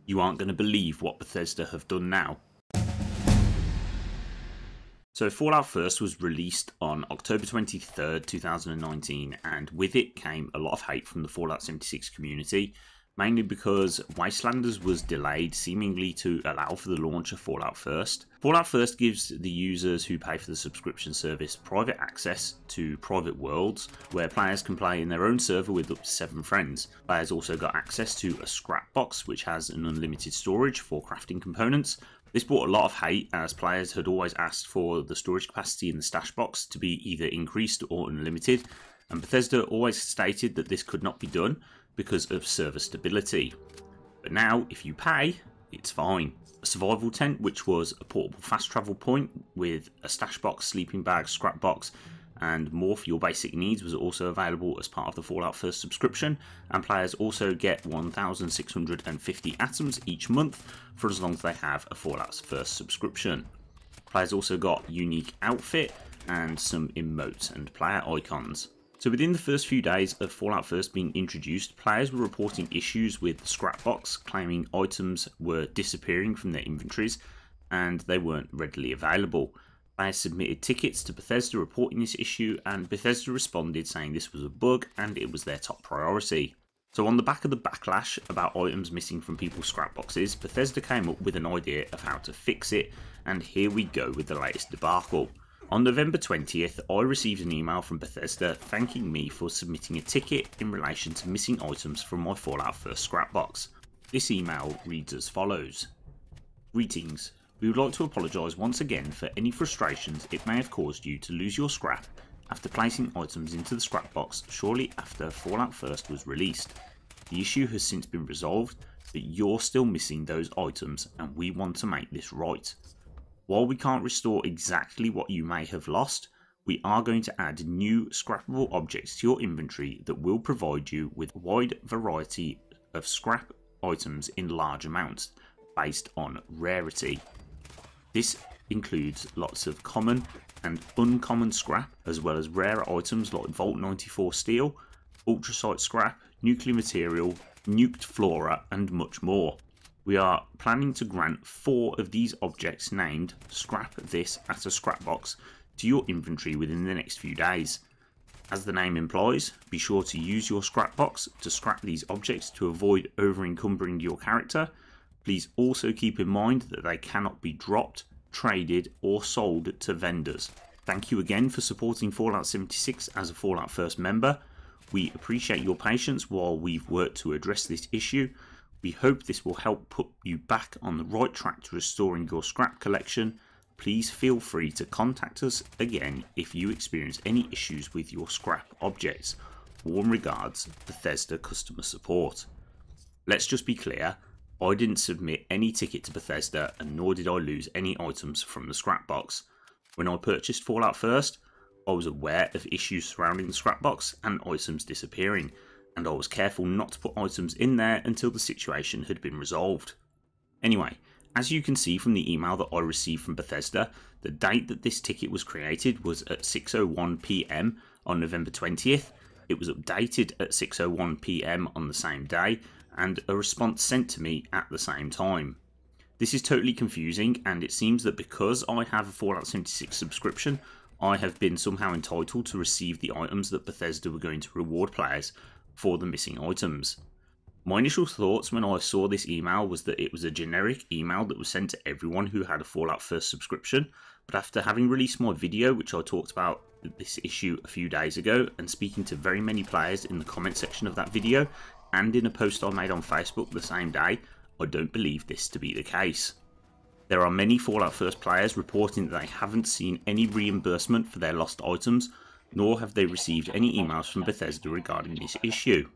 You aren't going to believe what Bethesda have done now. So Fallout First was released on October 23rd, 2019, and with it came a lot of hate from the Fallout 76 community, mainly because Wastelanders was delayed seemingly to allow for the launch of Fallout First. Fallout First gives the users who pay for the subscription service private access to private worlds where players can play in their own server with up to 7 friends. Players also got access to a scrap box which has an unlimited storage for crafting components. This brought a lot of hate as players had always asked for the storage capacity in the stash box to be either increased or unlimited, and Bethesda always stated that this could not be done because of server stability. But now, if you pay, it's fine. A survival tent, which was a portable fast travel point with a stash box, sleeping bag, scrap box, and more for your basic needs, was also available as part of the Fallout First subscription, and players also get 1,650 atoms each month for as long as they have a Fallout First subscription. Players also got unique outfit and some emotes and player icons. So within the first few days of Fallout First being introduced, players were reporting issues with the scrap box, claiming items were disappearing from their inventories and they weren't readily available. Players submitted tickets to Bethesda reporting this issue, and Bethesda responded saying this was a bug and it was their top priority. So on the back of the backlash about items missing from people's scrap boxes, Bethesda came up with an idea of how to fix it, and here we go with the latest debacle. On November 20th, I received an email from Bethesda thanking me for submitting a ticket in relation to missing items from my Fallout First scrap box. This email reads as follows. Greetings. We would like to apologise once again for any frustrations it may have caused you to lose your scrap after placing items into the scrap box shortly after Fallout First was released. The issue has since been resolved, but you're still missing those items and we want to make this right. While we can't restore exactly what you may have lost, we are going to add new scrappable objects to your inventory that will provide you with a wide variety of scrap items in large amounts based on rarity. This includes lots of common and uncommon scrap, as well as rarer items like Vault 94 steel, ultracite scrap, nuclear material, nuked flora, and much more. We are planning to grant 4 of these objects named Scrap This at a Scrap Box to your inventory within the next few days. As the name implies, be sure to use your scrap box to scrap these objects to avoid over-encumbering your character. Please also keep in mind that they cannot be dropped, traded, or sold to vendors. Thank you again for supporting Fallout 76 as a Fallout First member. We appreciate your patience while we've worked to address this issue. We hope this will help put you back on the right track to restoring your scrap collection. Please feel free to contact us again if you experience any issues with your scrap objects. Warm regards, Bethesda Customer Support. Let's just be clear. I didn't submit any ticket to Bethesda, and nor did I lose any items from the scrap box. When I purchased Fallout First, I was aware of issues surrounding the scrap box and items disappearing, and I was careful not to put items in there until the situation had been resolved. Anyway, as you can see from the email that I received from Bethesda, the date that this ticket was created was at 6:01 PM on November 20th. It was updated at 6:01 PM on the same day, and a response sent to me at the same time. This is totally confusing, and it seems that because I have a Fallout 76 subscription, I have been somehow entitled to receive the items that Bethesda were going to reward players for the missing items. My initial thoughts when I saw this email was that it was a generic email that was sent to everyone who had a Fallout First subscription, but after having released my video, which I talked about this issue a few days ago, and speaking to very many players in the comment section of that video, and in a post I made on Facebook the same day, I don't believe this to be the case. There are many Fallout First players reporting that they haven't seen any reimbursement for their lost items, nor have they received any emails from Bethesda regarding this issue.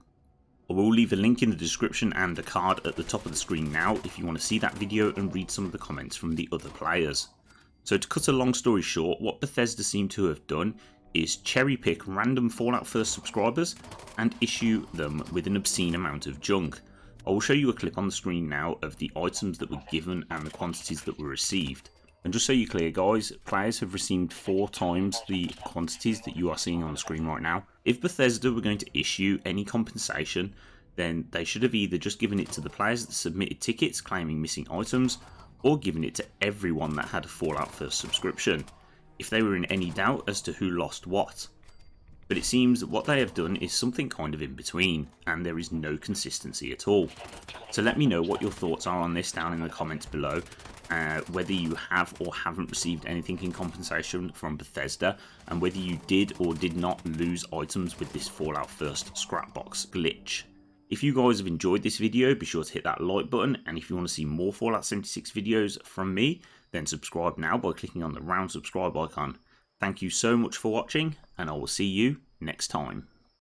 I will leave a link in the description and a card at the top of the screen now if you want to see that video and read some of the comments from the other players. So to cut a long story short, what Bethesda seem to have done is cherry pick random Fallout First subscribers and issue them with an obscene amount of junk. I will show you a clip on the screen now of the items that were given and the quantities that were received. And just so you're clear guys, players have received 4 times the quantities that you are seeing on the screen right now. If Bethesda were going to issue any compensation, then they should have either just given it to the players that submitted tickets claiming missing items, or given it to everyone that had a Fallout First subscription, if they were in any doubt as to who lost what. But it seems that what they have done is something kind of in between, and there is no consistency at all. So let me know what your thoughts are on this down in the comments below, whether you have or haven't received anything in compensation from Bethesda, and whether you did or did not lose items with this Fallout First Scrapbox glitch. If you guys have enjoyed this video, be sure to hit that like button, and if you want to see more Fallout 76 videos from me, then subscribe now by clicking on the round subscribe icon. Thank you so much for watching, and I will see you next time.